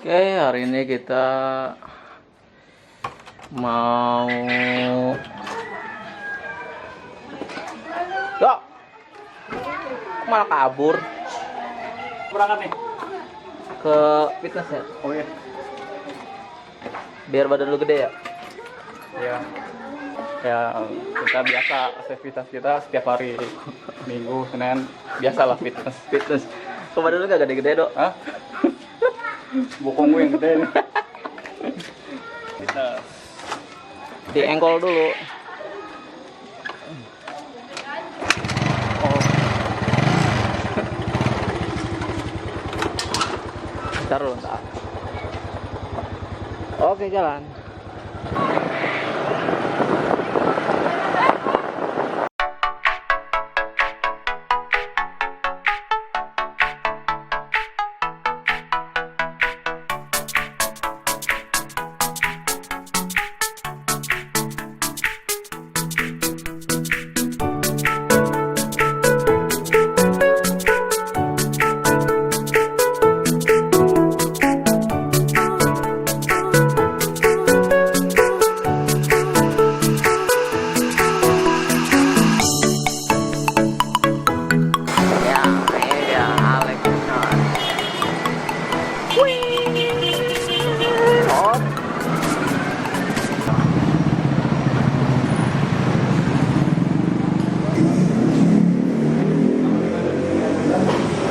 Oke, hari ini kita mau malah kabur Berangkat nih. ke fitness ya. Oh iya. Biar badan lu gede ya. Ya. Ya kita biasa aktivitas kita setiap hari Minggu, Senin biasalah fitness. Fitness. Kok badan lu gak gede-gede, Dok? Hah? Bokong gue yang gede nih. Fitness. Di engkol dulu. Oh. Ntar dulu, ntar. Oke, jalan.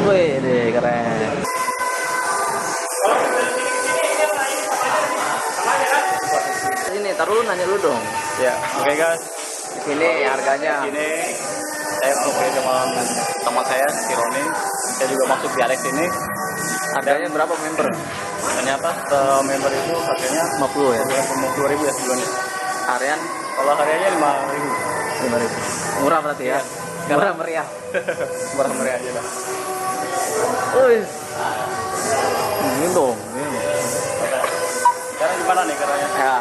Wih, deh keren. Sini, taruh lu nanya lu dong. Ya, oke guys. Di sini harganya. Ini saya ngobrol sama teman saya, si Roni. Saya juga masuk di Alex ini. Harganya berapa member? Ternyata member itu harganya 50 ya. 50.000 ya sebulannya. Harian Kalau hariannya 5.000. 5.000. Murah berarti ya. Murah meriah. Murah meriah aja lah. Wih. Ini dong, ini. Sekarang gimana nih caranya? Ya.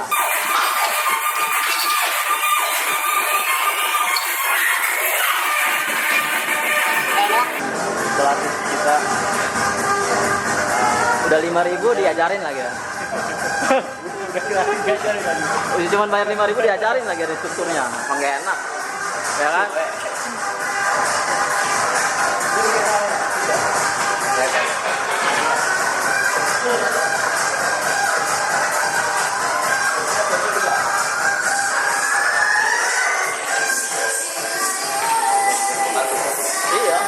Pelatih kita Udah 5.000 diajarin lagi ya. udah gratis diajarin lagi. Cuma bayar 5.000 diajarin lagi ada strukturnya. Emang gak enak. Ya kan? Ya kan? Iya.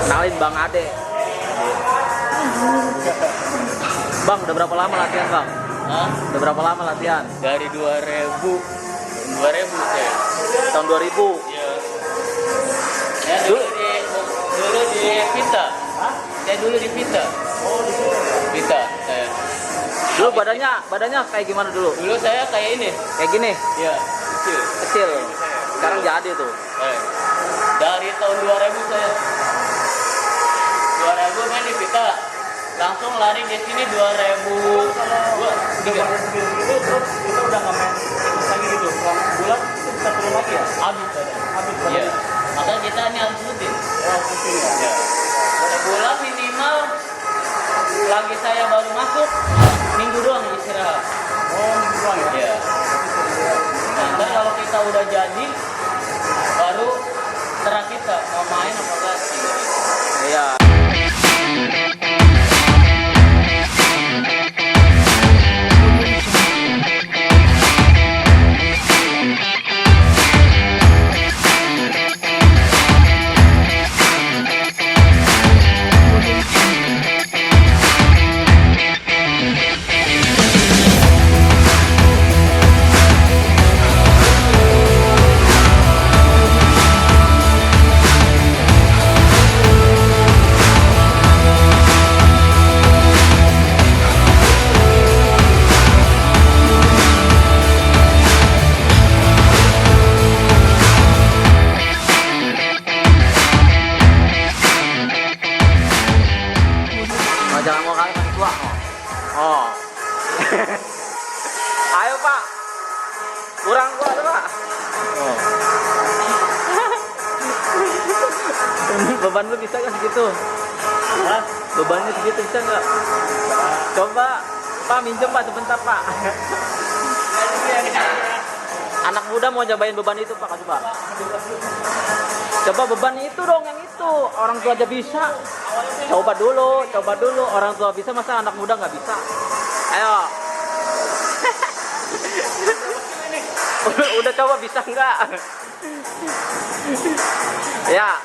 Kenalin Bang Ade. Bang, udah berapa lama latihan, Bang? Hah? Udah berapa lama latihan? Dari 2000 saya. Tahun 2000. Iya. Saya dulu di Pita. Saya dulu di Pita. Oh, di sini. Pita saya. Dulu badannya kayak gimana dulu? Dulu saya kayak ini. Kayak gini, Iya, kecil. kecil. Sekarang jadi tuh. Dari tahun 2000 saya. 2000 main di Pita. Langsung lari di sini 2000. Udah pada segini gitu, terus kita udah nggak main fitness lagi gitu. Selama sebulan itu bisa turun lagi ya? Habis. Habis Iya. kebiasaannya harus rutin. Oh, rutin ya. Ya. Sebulan minimal lagi saya baru masuk minggu doang istirahat. Oh, minggu doang ya. Ya. Nanti kalau kita udah jadi baru terang kita mau main apa enggak. Iya. Oh, jangan mau kali masih tua. Oh. Ayo Pak. Kurang gua tuh Pak. Oh. Beban lu bisa nggak segitu? Hah? Bebannya segitu bisa nggak? Coba Pak minjem Pak sebentar Pak. Anak muda mau cobain beban itu Pak, coba. Coba beban itu dong, yang itu. Orang tua aja bisa. Coba dulu. Orang tua bisa, masa anak muda nggak bisa? Ayo. Udah coba bisa nggak? Ya.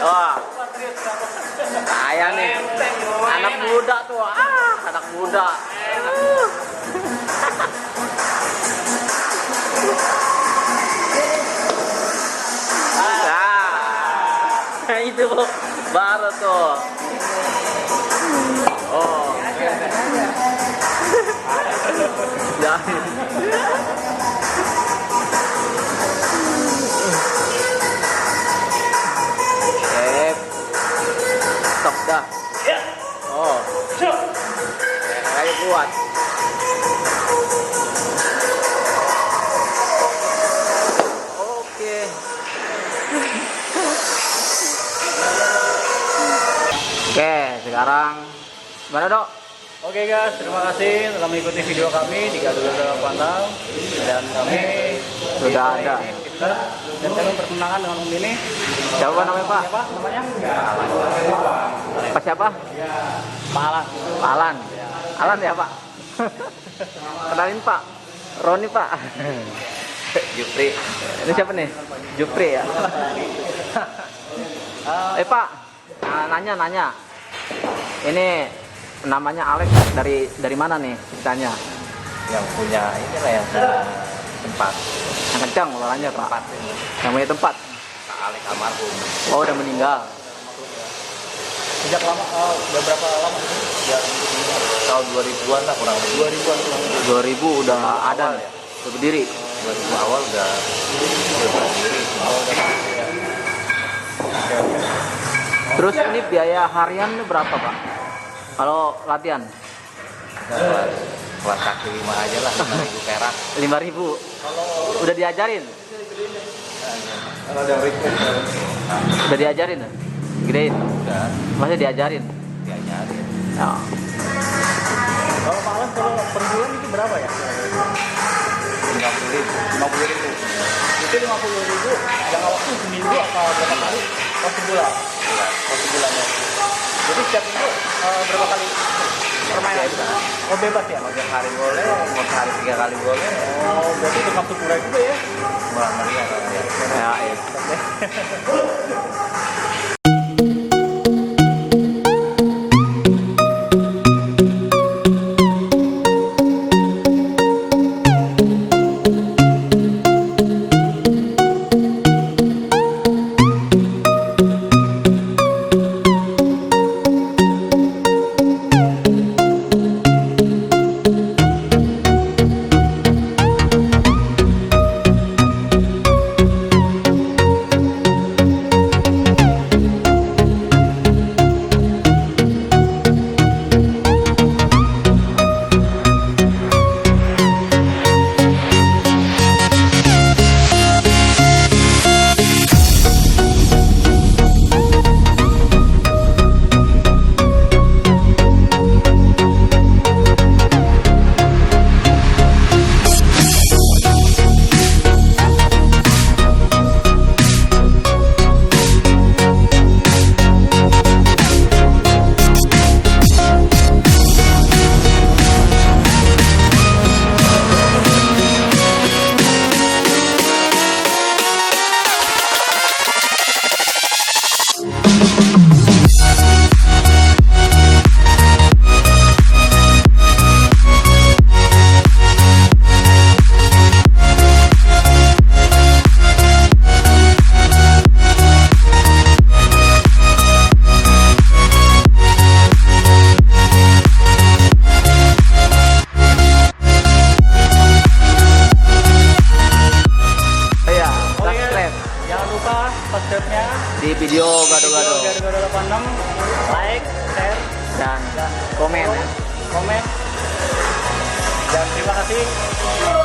Wah. Saya nih. Anak muda tuh. Anak muda. Nah, itu baru tuh. Oh. Ya. Stop dah. Oh. Ayo kuat. Oke. Oke, sekarang gimana Dok? Oke guys, terima kasih telah mengikuti video kami di Gaduh Pantau, dan kami Sudah ada. dan kami perkenalkan dengan Om ini. Siapa namanya Pak? Siapa namanya? Pak siapa? Pak Alan. Pak Alan. Alan ya Pak? Kenalin Pak. Roni Pak. Jupri. Ini siapa nih? Jupri ya. Pak, nanya. Ini namanya Alex dari mana nih ceritanya? Yang punya inilah ya tempat. Yang kencang suaranya Pak. Yang punya tempat. Pak Alex almarhum. Oh udah meninggal. Sejak lama, udah berapa lama itu? Tahun 2000-an lah kurang lebih. 2000-an. 2000 udah ada ya. udah berdiri. 2000 awal udah berdiri. Terus ini biaya harian ini berapa Pak? Kalau latihan? Kelas kaki 5 aja lah, 5.000 perak. 5.000. Udah diajarin? Ada request. Udah diajarin? Gedein? Udah Masih diajarin? diajarin. Ya. Kalau Pak Alan kalau per bulan itu berapa ya? 50.000. 50.000. Itu 50.000 jangka waktu seminggu apa berapa kali? Oh sebulan. Oh sebulan ya. Jadi setiap minggu berapa kali permainan? Oh bebas ya? Mau 3 kali boleh, mau sehari 3 kali boleh. Oh berarti termasuk murah juga ya? Murah meriah kalau dia. Ya, ya. subscribe-nya di video gado-gado Gado-Gado 86, like, share, dan komen. komen. Dan terima kasih.